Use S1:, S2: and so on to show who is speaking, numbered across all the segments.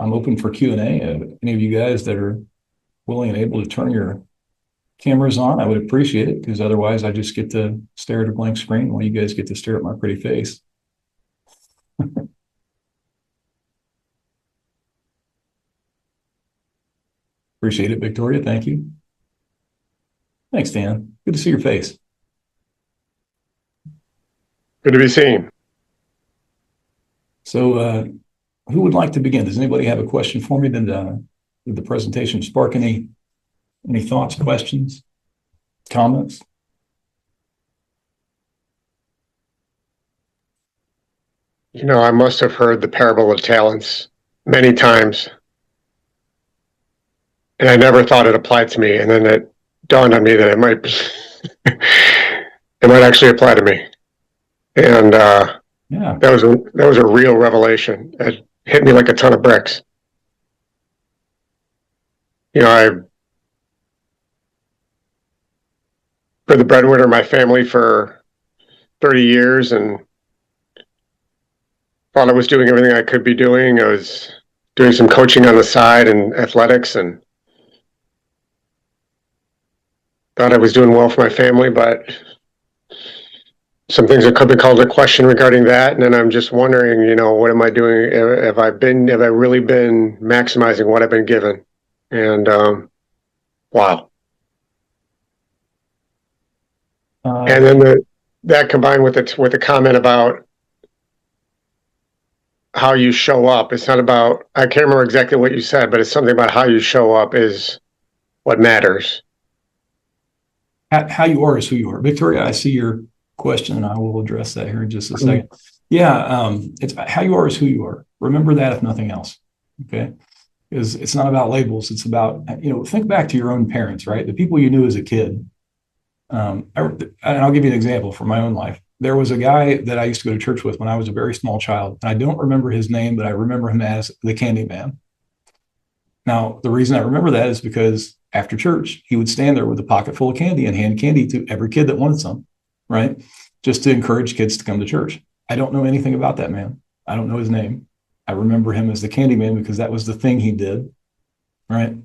S1: I'm open for Q&A. Any of you guys that are willing and able to turn your cameras on, I would appreciate it, because otherwise I just get to stare at a blank screen while you guys get to stare at my pretty face. Appreciate it, Victoria. Thank you. Thanks, Dan. Good to see your face.
S2: Good to be seen.
S1: So who would like to begin? Does anybody have a question for me? Did the presentation spark any thoughts, questions, comments?
S2: You know, I must have heard the parable of talents many times, and I never thought it applied to me. And then it dawned on me that it might it might actually apply to me. And
S1: Yeah.
S2: that was a real revelation. It hit me like a ton of bricks. You know, I've been the breadwinner of my family for 30 years and thought I was doing everything I could be doing. I was doing some coaching on the side in athletics and thought I was doing well for my family, but some things that could be called a question regarding that. And then I'm just wondering, you know, what am I doing? Have I really been maximizing what I've been given? And wow. And then that combined with the comment about how you show up. It's not about, I can't remember exactly what you said, but it's something about how you show up is what matters.
S1: How you are is who you are. Victoria, I see your question, and I will address that here in just a second. Yeah, it's how you are is who you are. Remember that, if nothing else. Okay, because it's not about labels. It's about, you know, think back to your own parents, right? The people you knew as a kid. And I'll give you an example from my own life. There was a guy that I used to go to church with when I was a very small child. I don't remember his name, but I remember him as the Candy Man. Now, the reason I remember that is because after church, he would stand there with a pocket full of candy and hand candy to every kid that wanted some, right? Just to encourage kids to come to church. I don't know anything about that man. I don't know his name. I remember him as the Candy Man because that was the thing he did, right?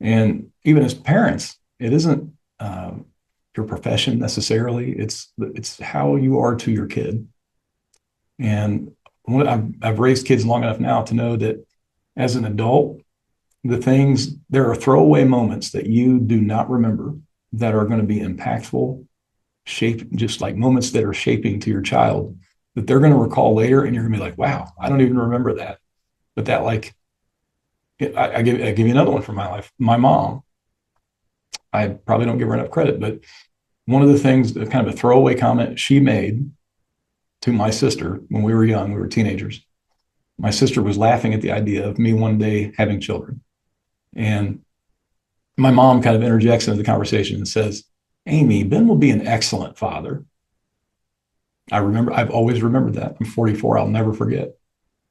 S1: And even as parents, it isn't your profession necessarily. It's how you are to your kid. And I've raised kids long enough now to know that as an adult, there are throwaway moments that you do not remember that are going to be impactful, just like moments that are shaping to your child that they're going to recall later. And you're going to be like, wow, I don't even remember that. But that, like, I give you another one from my life. My mom, I probably don't give her enough credit, but one of the things, kind of a throwaway comment she made to my sister when we were young, we were teenagers. My sister was laughing at the idea of me one day having children. And my mom kind of interjects into the conversation and says, Amy, Ben will be an excellent father. I've always remembered that. I'm 44, I'll never forget.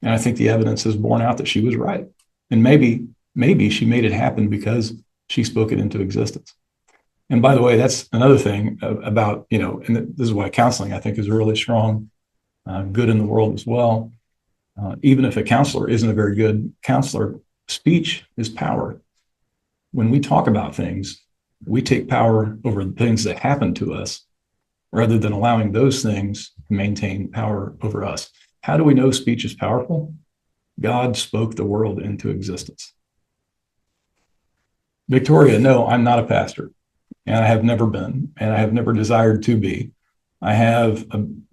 S1: And I think the evidence has borne out that she was right. And maybe she made it happen because she spoke it into existence. And by the way, that's another thing about, you know, and this is why counseling, I think, is really strong, good in the world as well. Even if a counselor isn't a very good counselor, speech is power. When we talk about things, we take power over the things that happen to us rather than allowing those things to maintain power over us. How do we know speech is powerful? God spoke the world into existence. Victoria, no, I'm not a pastor, and I have never been, and I have never desired to be. I have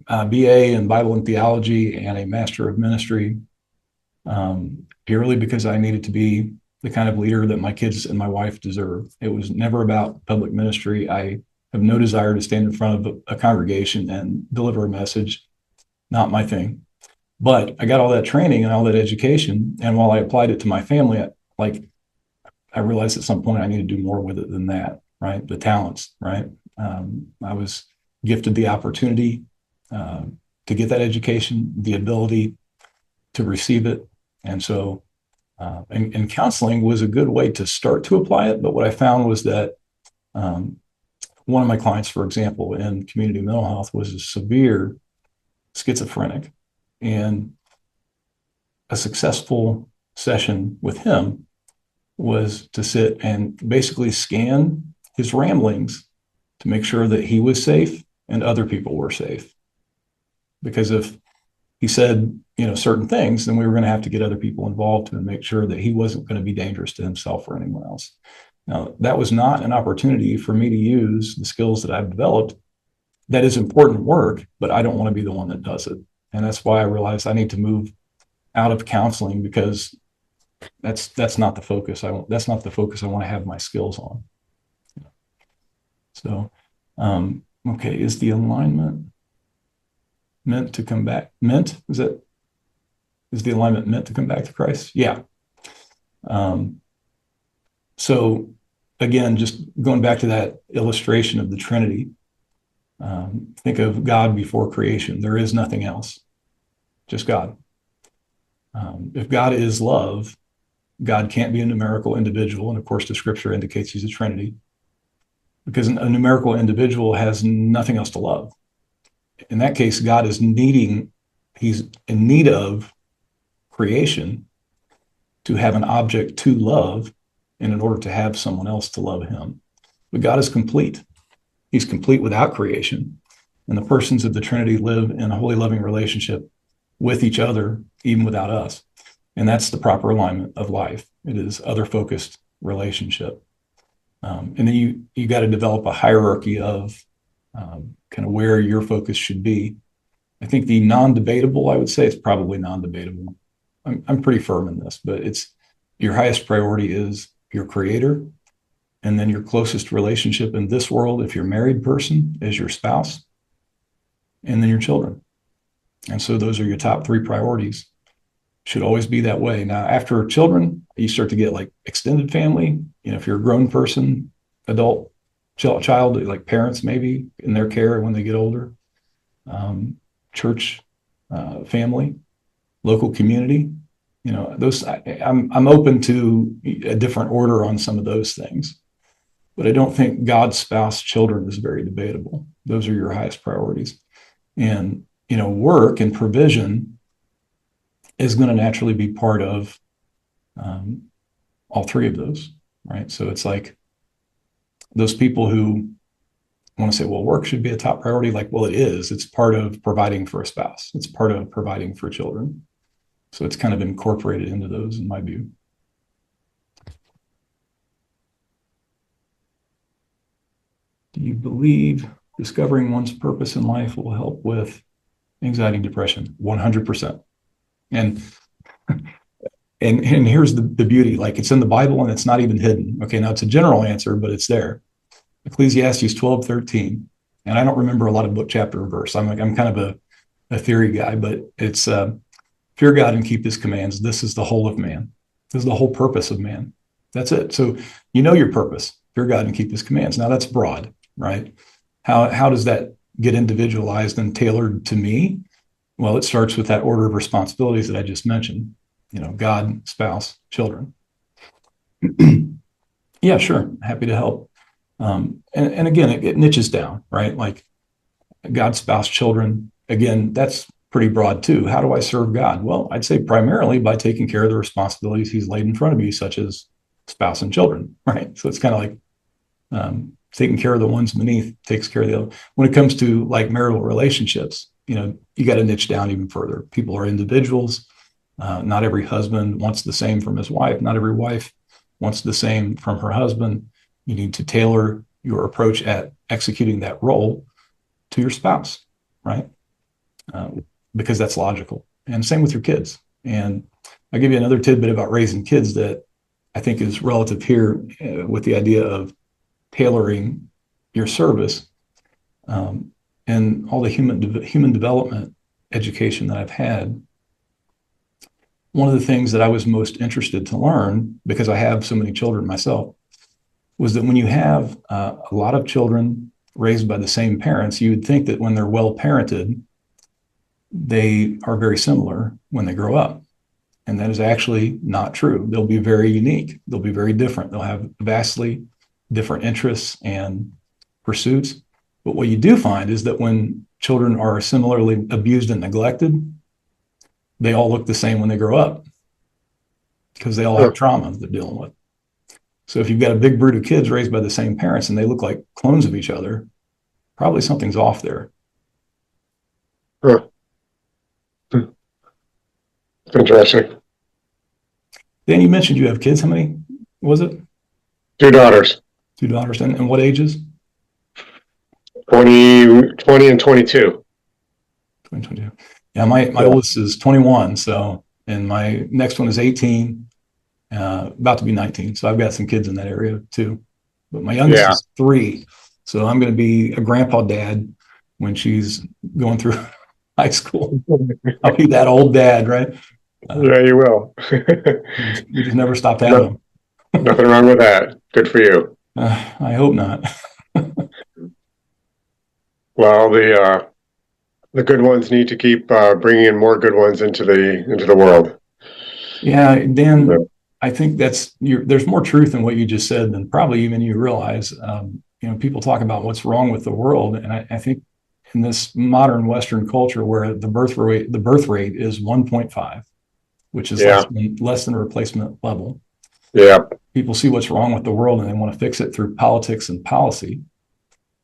S1: a BA in Bible and Theology and a Master of Ministry, purely because I needed to be the kind of leader that my kids and my wife deserve. It was never about public ministry. I have no desire to stand in front of a congregation and deliver a message. Not my thing. But I got all that training and all that education, and while I applied it to my family, I realized at some point I need to do more with it than that, right? The talents, right? I was gifted the opportunity to get that education, the ability to receive it. And so, and counseling was a good way to start to apply it. But what I found was that one of my clients, for example, in community mental health was a severe schizophrenic, and a successful session with him was to sit and basically scan his ramblings to make sure that he was safe and other people were safe. Because if he said, certain things, then we were going to have to get other people involved to make sure that he wasn't going to be dangerous to himself or anyone else. Now, that was not an opportunity for me to use the skills that I've developed. That is important work, but I don't want to be the one that does it. And that's why I realized I need to move out of counseling, because that's not the focus. That's not the focus I want to have my skills on. So, okay, is the alignment meant to come back? Is the alignment meant to come back to Christ? Yeah. So again, just going back to that illustration of the Trinity, think of God before creation. There is nothing else, just God. If God is love, God can't be a numerical individual. And of course, the scripture indicates he's a Trinity, because a numerical individual has nothing else to love. In that case, God is he's in need of creation to have an object to love, and in order to have someone else to love him. But God is complete. He's complete without creation. And the persons of the Trinity live in a holy, loving relationship with each other, even without us. And that's the proper alignment of life. It is other-focused relationship. And then you got to develop a hierarchy of kind of where your focus should be. I think the non-debatable, I would say it's probably non-debatable. I'm pretty firm in this, but it's your highest priority is your creator, and then your closest relationship in this world, if you're a married person, is your spouse, and then your children. And so those are your top three priorities. Should always be that way. Now, after children, you start to get like extended family. If you're a grown person, adult, child, like parents maybe in their care when they get older, church, family, local community. Those I'm open to a different order on some of those things, but I don't think God, spouse, children is very debatable. Those are your highest priorities, and work and provision is going to naturally be part of all three of those, right? So it's like those people who want to say, well, work should be a top priority. Like, well, it is. It's part of providing for a spouse. It's part of providing for children. So it's kind of incorporated into those, in my view. Do you believe discovering one's purpose in life will help with anxiety and depression? 100%. And here's the beauty, like it's in the Bible and it's not even hidden. Okay, now it's a general answer, but it's there. Ecclesiastes 12:13. And I don't remember a lot of book, chapter, or verse. I'm kind of a theory guy, but it's fear God and keep his commands. This is the whole of man. This is the whole purpose of man. That's it. So your purpose, fear God and keep his commands. Now that's broad, right? How does that get individualized and tailored to me? Well, it starts with that order of responsibilities that I just mentioned. God, spouse, children. Yeah, sure. Happy to help. And again, it niches down, right? Like God, spouse, children. Again, that's pretty broad too. How do I serve God? Well, I'd say primarily by taking care of the responsibilities he's laid in front of me, such as spouse and children, right? So it's kind of like taking care of the ones beneath takes care of the other. When it comes to like marital relationships, you got to niche down even further. People are individuals. Not every husband wants the same from his wife. Not every wife wants the same from her husband. You need to tailor your approach at executing that role to your spouse, right? Because that's logical. And same with your kids. And I'll give you another tidbit about raising kids that I think is relative here with the idea of tailoring your service. And all the human development education that I've had, one of the things that I was most interested to learn, because I have so many children myself, was that when you have a lot of children raised by the same parents, you would think that when they're well parented, they are very similar when they grow up. And that is actually not true. They'll be very unique. They'll be very different. They'll have vastly different interests and pursuits. But what you do find is that when children are similarly abused and neglected, they all look the same when they grow up. because they all have trauma they're dealing with. So if you've got a big brood of kids raised by the same parents and they look like clones of each other, probably something's off there.
S2: Huh. Interesting.
S1: Dan, you mentioned you have kids. How many was it?
S2: 2 daughters,
S1: 2 daughters. And what ages?
S2: 20 and 22.
S1: 2022. Yeah, my oldest is 21. So, and my next one is 18, about to be 19. So I've got some kids in that area too. But my youngest is 3. So I'm going to be a grandpa dad when she's going through high school. I'll be that old dad, right?
S2: Yeah, you will.
S1: We just never stopped having them.
S2: Nothing wrong with that. Good for you.
S1: I hope not.
S2: Well, the good ones need to keep bringing in more good ones into the world.
S1: Yeah, Dan, I think there's more truth in what you just said than probably even you realize. People talk about what's wrong with the world, and I think in this modern Western culture where the birth rate is 1.5, which is less than a replacement level.
S2: Yeah.
S1: People see what's wrong with the world and they want to fix it through politics and policy.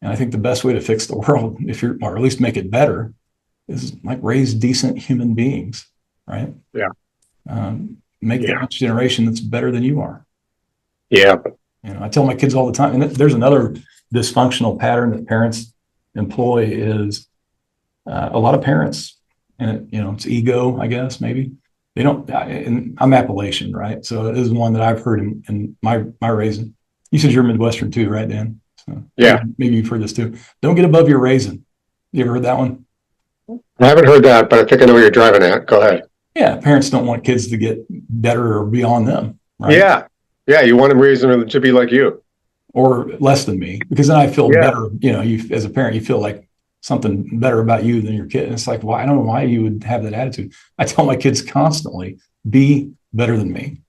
S1: And I think the best way to fix the world, or at least make it better, is like raise decent human beings, right?
S2: Yeah.
S1: Make the next generation that's better than you are.
S2: Yeah.
S1: I tell my kids all the time, and there's another dysfunctional pattern that parents employ is a lot of parents, and it's ego, I guess, maybe. They don't, and I'm Appalachian, right? So it is one that I've heard in my raising. You said you're Midwestern too, right, Dan? So
S2: yeah.
S1: Maybe you've heard this too. Don't get above your raisin. You ever heard that one?
S2: I haven't heard that, but I think I know where you're driving at. Go ahead.
S1: Yeah, parents don't want kids to get better or beyond them, right?
S2: Yeah. Yeah, you want them raising to be like you.
S1: Or less than me, because then I feel better. You as a parent, you feel like something better about you than your kid. And it's like, well, I don't know why you would have that attitude. I tell my kids constantly, be better than me.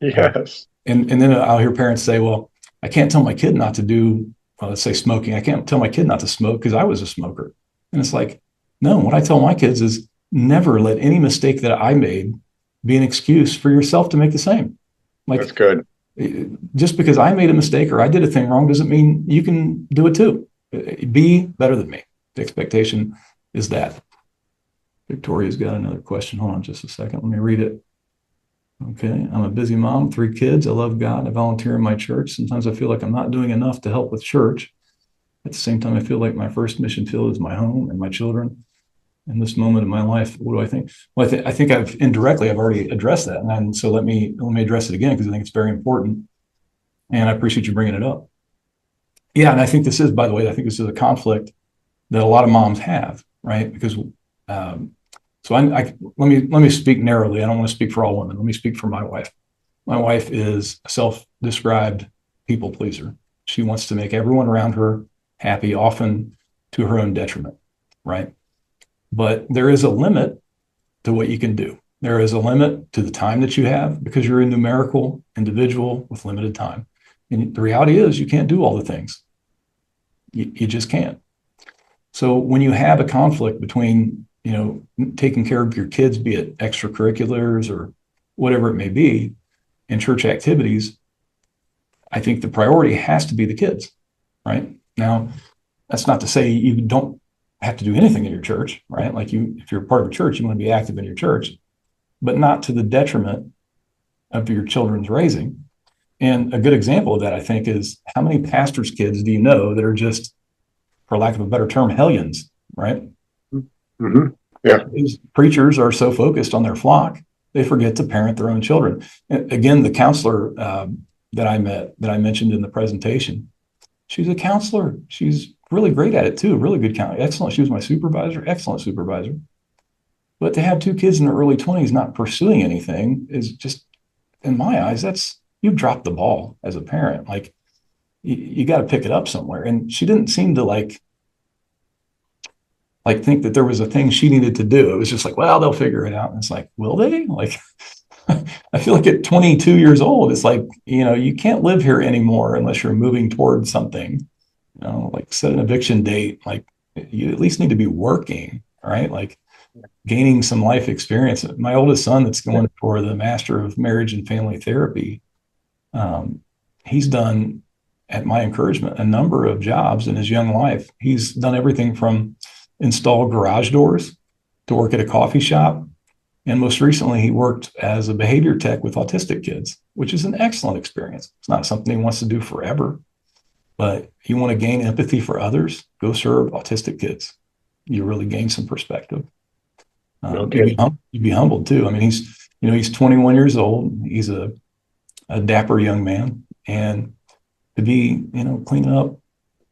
S2: Yes.
S1: And then I'll hear parents say, well, I can't tell my kid not to do, let's say smoking. I can't tell my kid not to smoke because I was a smoker. And it's like, no, what I tell my kids is never let any mistake that I made be an excuse for yourself to make the same. Like,
S2: that's good.
S1: Just because I made a mistake or I did a thing wrong doesn't mean you can do it too. Be better than me. The expectation is that. Victoria's got another question. Hold on just a second. Let me read it. Okay. I'm a busy mom, 3 kids. I love God. I volunteer in my church. Sometimes I feel like I'm not doing enough to help with church. At the same time, I feel like my first mission field is my home and my children. In this moment of my life, what do I think? Well, I think I've already addressed that. And so let me address it again, because I think it's very important. And I appreciate you bringing it up. Yeah. And I think this is, by the way, a conflict that a lot of moms have, right? Because, let me speak narrowly. I don't want to speak for all women. Let me speak for my wife. My wife is a self-described people pleaser. She wants to make everyone around her happy, often to her own detriment, right? But there is a limit to what you can do. There is a limit to the time that you have, because you're a numerical individual with limited time. And the reality is you can't do all the things. You just can't. So when you have a conflict between, taking care of your kids, be it extracurriculars or whatever it may be, in church activities, I think the priority has to be the kids, right? Now, that's not to say you don't have to do anything in your church, right? Like if you're part of a church, you want to be active in your church, but not to the detriment of your children's raising. And a good example of that, I think, is how many pastors' kids do you know that are just, for lack of a better term, hellions, right?
S2: Mm-hmm. Yeah.
S1: These preachers are so focused on their flock, they forget to parent their own children. And again, the counselor that I mentioned in the presentation, she's a counselor. She's really great at it too. Really good counselor. Excellent. She was my supervisor. Excellent supervisor. But to have 2 kids in their early 20s not pursuing anything is just, in my eyes, you've dropped the ball as a parent. Like you got to pick it up somewhere. And she didn't seem to like think that there was a thing she needed to do. It was just like, well, they'll figure it out. And it's like, will they? Like, I feel like at 22 years old, it's like, you can't live here anymore unless you're moving towards something, like set an eviction date. Like you at least need to be working, right? Like gaining some life experience. My oldest son that's going for the Master of Marriage and Family Therapy, he's done, at my encouragement, a number of jobs in his young life. He's done everything from install garage doors to work at a coffee shop. And most recently, he worked as a behavior tech with autistic kids, which is an excellent experience. It's not something he wants to do forever, but you want to gain empathy for others, go serve autistic kids. You really gain some perspective. You'd be humbled too. I mean, he's 21 years old. He's a dapper young man, and to be, cleaning up,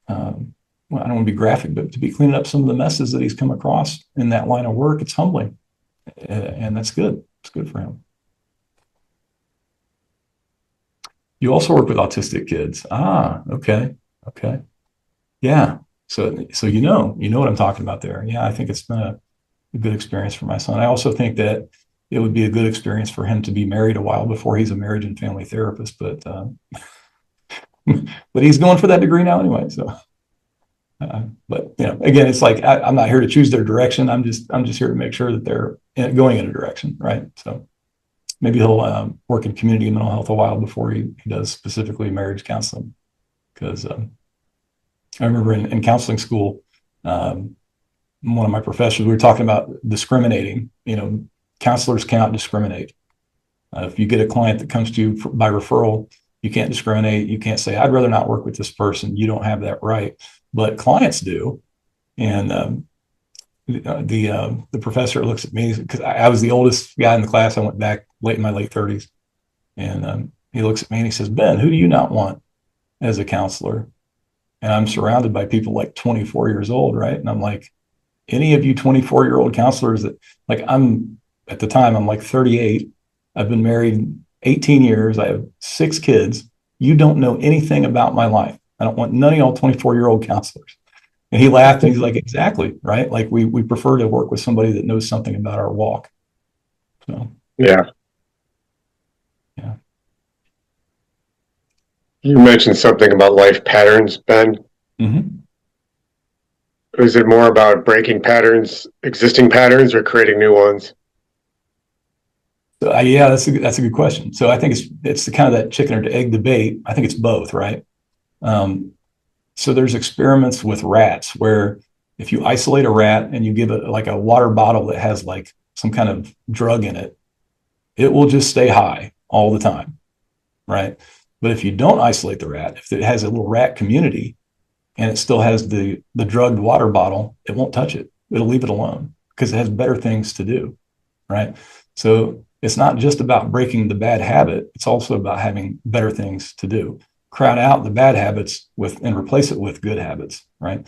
S1: well, I don't want to be graphic, but to be cleaning up some of the messes that he's come across in that line of work, it's humbling. And that's good. It's good for him. You also work with autistic kids. Okay. Yeah. So you know what I'm talking about there. Yeah, I think it's been a good experience for my son. I also think that it would be a good experience for him to be married a while before he's a marriage and family therapist, but but he's going for that degree now anyway. So, but again, it's like I'm not here to choose their direction. I'm just here to make sure that they're going in a direction, right? So maybe he'll work in community mental health a while before he does specifically marriage counseling, because I remember in counseling school, one of my professors, we were talking about discriminating. Counselors cannot discriminate. If you get a client that comes to you by referral, you can't discriminate. You can't say, I'd rather not work with this person. You don't have that right. But clients do. And the professor looks at me, because I was the oldest guy in the class. I went back in my late 30s. And he looks at me and he says, Ben, who do you not want as a counselor? And I'm surrounded by people like 24 years old, right? And I'm like, any of you 24-year-old counselors that, like, at the time, I'm like 38. I've been married 18 years. I have 6 kids. You don't know anything about my life. I don't want none of y'all 24-year-old counselors. And he laughed and he's like, exactly, right? Like we prefer to work with somebody that knows something about our walk. So
S2: yeah.
S1: Yeah.
S2: You mentioned something about life patterns, Ben.
S1: Mm-hmm.
S2: Is it more about breaking patterns, existing patterns, or creating new ones?
S1: So, yeah, that's a good question. So I think it's the kind of that chicken or egg debate. I think it's both, right? So there's experiments with rats where if you isolate a rat and you give it like a water bottle that has like some kind of drug in it, it will just stay high all the time, right? But if you don't isolate the rat, if it has a little rat community and it still has the drugged water bottle, it won't touch it. It'll leave it alone because it has better things to do, right? So it's not just about breaking the bad habit. It's also about having better things to do. Crowd out the bad habits and replace it with good habits, right?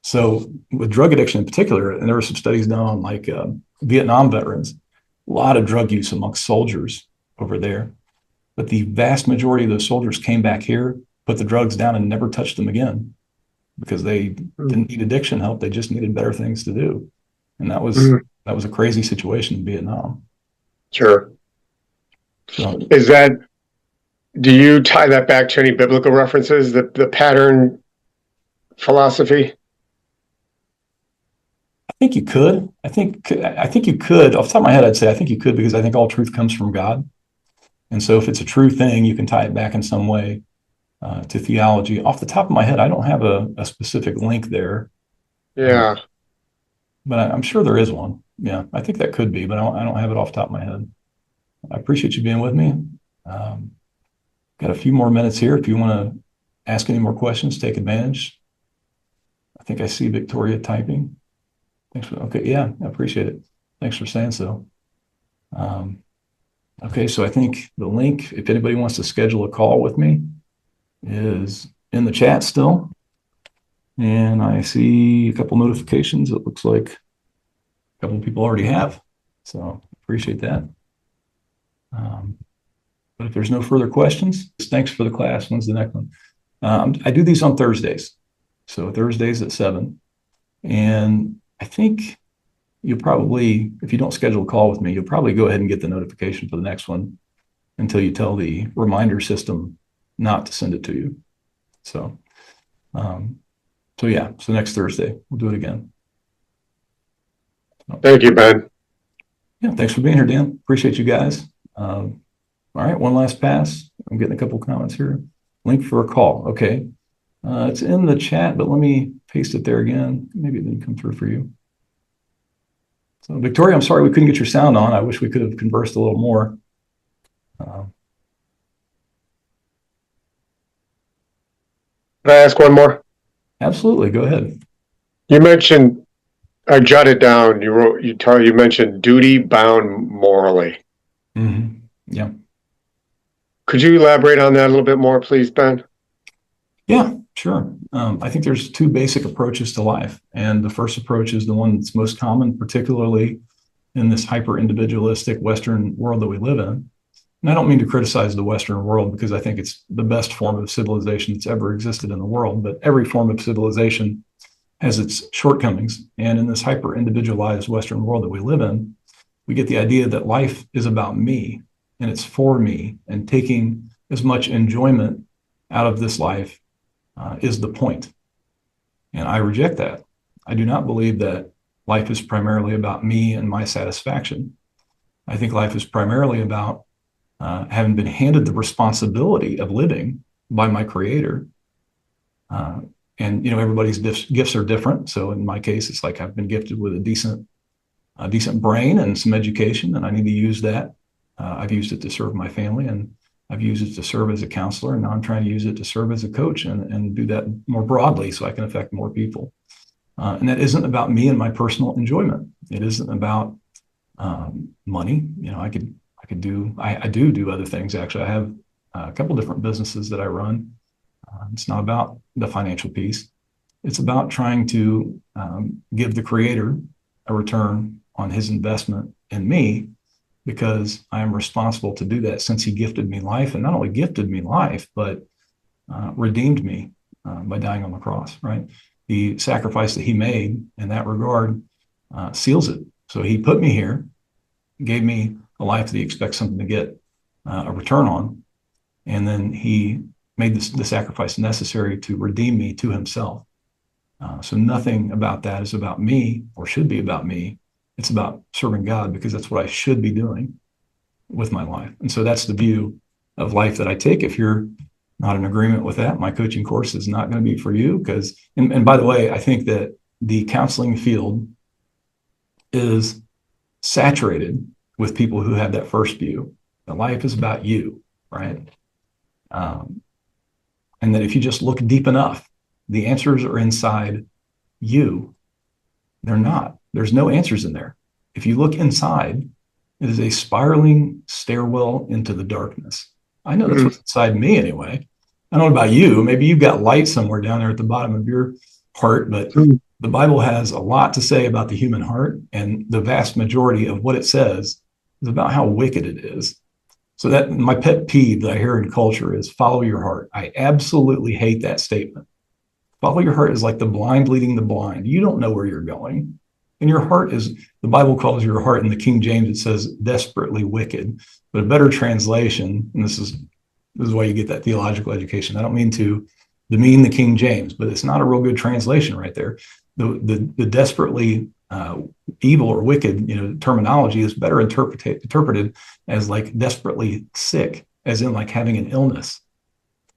S1: So with drug addiction in particular, and there were some studies done on like Vietnam veterans, a lot of drug use amongst soldiers over there. But the vast majority of those soldiers came back here, put the drugs down, and never touched them again because they didn't need addiction help. They just needed better things to do. And that was a crazy situation in Vietnam.
S2: Sure.
S1: So,
S2: do you tie that back to any biblical references, the pattern philosophy?
S1: I think you could. I think you could. Off the top of my head, I'd say I think you could, because I think all truth comes from God. And so if it's a true thing, you can tie it back in some way to theology. Off the top of my head, I don't have a specific link there.
S2: Yeah.
S1: But I'm sure there is one. Yeah, I think that could be, but I don't have it off the top of my head. I appreciate you being with me. Got a few more minutes here. If you want to ask any more questions, take advantage. I think I see Victoria typing. Thanks for, okay, yeah, I appreciate it. Thanks for saying so. Okay, so I think the link, if anybody wants to schedule a call with me, is in the chat still. And I see a couple notifications. It looks like a couple of people already have. So appreciate that. But if there's no further questions, thanks for the class. When's the next one? I do these on Thursdays. So Thursdays at 7. And I think you'll probably, if you don't schedule a call with me, you'll probably go ahead and get the notification for the next one until you tell the reminder system not to send it to you. So, so next Thursday, we'll do it again.
S2: Thank you, Ben.
S1: Yeah, thanks for being here, Dan. Appreciate you guys. All right, one last pass. I'm getting a couple comments here. Link for a call. Okay. It's in the chat, but let me paste it there again. Maybe it didn't come through for you. So, Victoria, I'm sorry we couldn't get your sound on. I wish we could have conversed a little more.
S2: Can I ask one more?
S1: Absolutely. Go ahead.
S2: You mentioned, I jotted down, you mentioned duty bound morally.
S1: Mm-hmm. Yeah.
S2: Could you elaborate on that a little bit more, please, Ben?
S1: Yeah, sure. I think there's two basic approaches to life. And the first approach is the one that's most common, particularly in this hyper individualistic Western world that we live in. And I don't mean to criticize the Western world because I think it's the best form of civilization that's ever existed in the world, but every form of civilization has its shortcomings. And in this hyper individualized Western world that we live in, we get the idea that life is about me and it's for me, and taking as much enjoyment out of this life is the point. And I reject that. I do not believe that life is primarily about me and my satisfaction. I think life is primarily about having been handed the responsibility of living by my creator. And everybody's gifts are different. So in my case, it's like I've been gifted with a decent brain and some education, and I need to use that. I've used it to serve my family, and I've used it to serve as a counselor, and now I'm trying to use it to serve as a coach and do that more broadly so I can affect more people. And that isn't about me and my personal enjoyment. It isn't about money. I do other things. Actually, I have a couple different businesses that I run. It's not about the financial piece. It's about trying to give the creator a return on his investment in me, because I am responsible to do that since he gifted me life, and not only gifted me life, but redeemed me by dying on the cross, right? The sacrifice that he made in that regard seals it. So he put me here, gave me a life that he expects something to get a return on, and then he made the sacrifice necessary to redeem me to himself. So nothing about that is about me or should be about me. It's about serving God, because that's what I should be doing with my life. And so that's the view of life that I take. If you're not in agreement with that, my coaching course is not going to be for you, because, and by the way, I think that the counseling field is saturated with people who have that first view, that life is about you, right? And that if you just look deep enough, the answers are inside you. They're not. There's no answers in there. If you look inside, it is a spiraling stairwell into the darkness. I know that's what's inside me anyway. I don't know about you. Maybe you've got light somewhere down there at the bottom of your heart, but the Bible has a lot to say about the human heart, and the vast majority of what it says is about how wicked it is. So that my pet peeve that I hear in culture is follow your heart. I absolutely hate that statement. Follow your heart is like the blind leading the blind. You don't know where you're going. And your heart is, the Bible calls your heart, in the King James, it says desperately wicked. But a better translation, and this is why you get that theological education. I don't mean to demean the King James, but it's not a real good translation right there. The desperately evil or wicked, terminology is better interpreted as like desperately sick, as in like having an illness.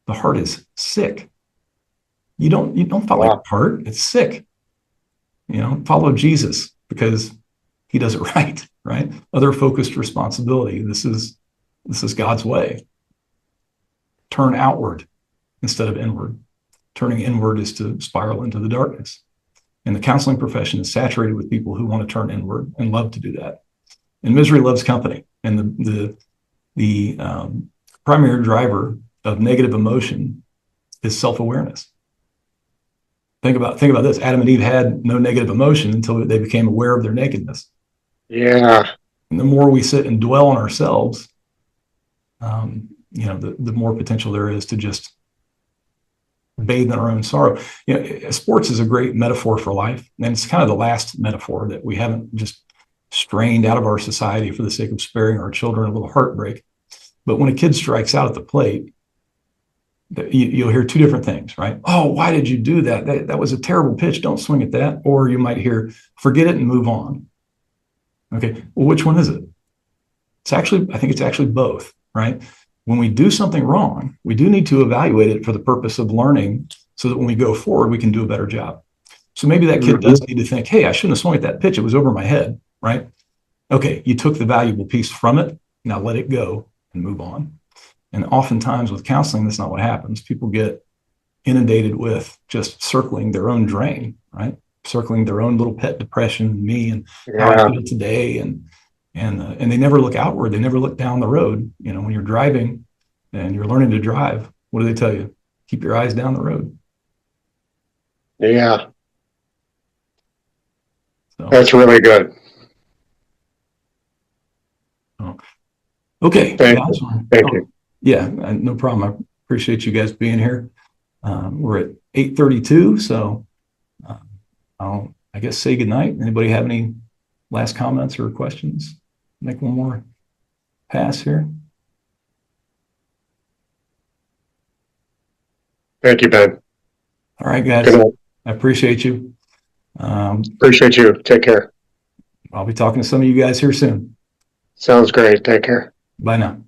S1: The heart is sick. You don't follow your heart. It's sick. Follow Jesus, because he does it right? Other focused responsibility. This is God's way. Turn outward instead of inward. Turning inward is to spiral into the darkness. And the counseling profession is saturated with people who want to turn inward and love to do that. And misery loves company. And the primary driver of negative emotion is self-awareness. Think about this. Adam and Eve had no negative emotion until they became aware of their nakedness.
S2: Yeah.
S1: And the more we sit and dwell on ourselves, the more potential there is to just bathe in our own sorrow. Sports is a great metaphor for life, and it's kind of the last metaphor that we haven't just strained out of our society for the sake of sparing our children a little heartbreak. But when a kid strikes out at the plate, you'll hear two different things, right? Oh, why did you do that? That was a terrible pitch. Don't swing at that. Or you might hear, forget it and move on. Okay. Well, which one is it? I think it's actually both, right? When we do something wrong, we do need to evaluate it for the purpose of learning so that when we go forward, we can do a better job. So maybe that kid does need to think, hey, I shouldn't have swung at that pitch. It was over my head, right? Okay, you took the valuable piece from it. Now let it go and move on. And oftentimes with counseling, that's not what happens. People get inundated with just circling their own drain, right? Circling their own little pet depression, me and how I feel today, and they never look outward. They never look down the road. You know, when you're driving and you're learning to drive, what do they tell you? Keep your eyes down the road.
S2: Yeah,
S1: So,
S2: that's really good.
S1: okay,
S2: Thank
S1: guys.
S2: you. Thank you.
S1: Yeah, no problem. I appreciate you guys being here. We're at 8:32, so I'll, I guess, say goodnight. Anybody have any last comments or questions? Make one more pass here.
S2: Thank you, Ben.
S1: All right, guys.
S2: Good night.
S1: I appreciate you.
S2: Appreciate you. Take care.
S1: I'll be talking to some of you guys here soon.
S2: Sounds great. Take care.
S1: Bye now.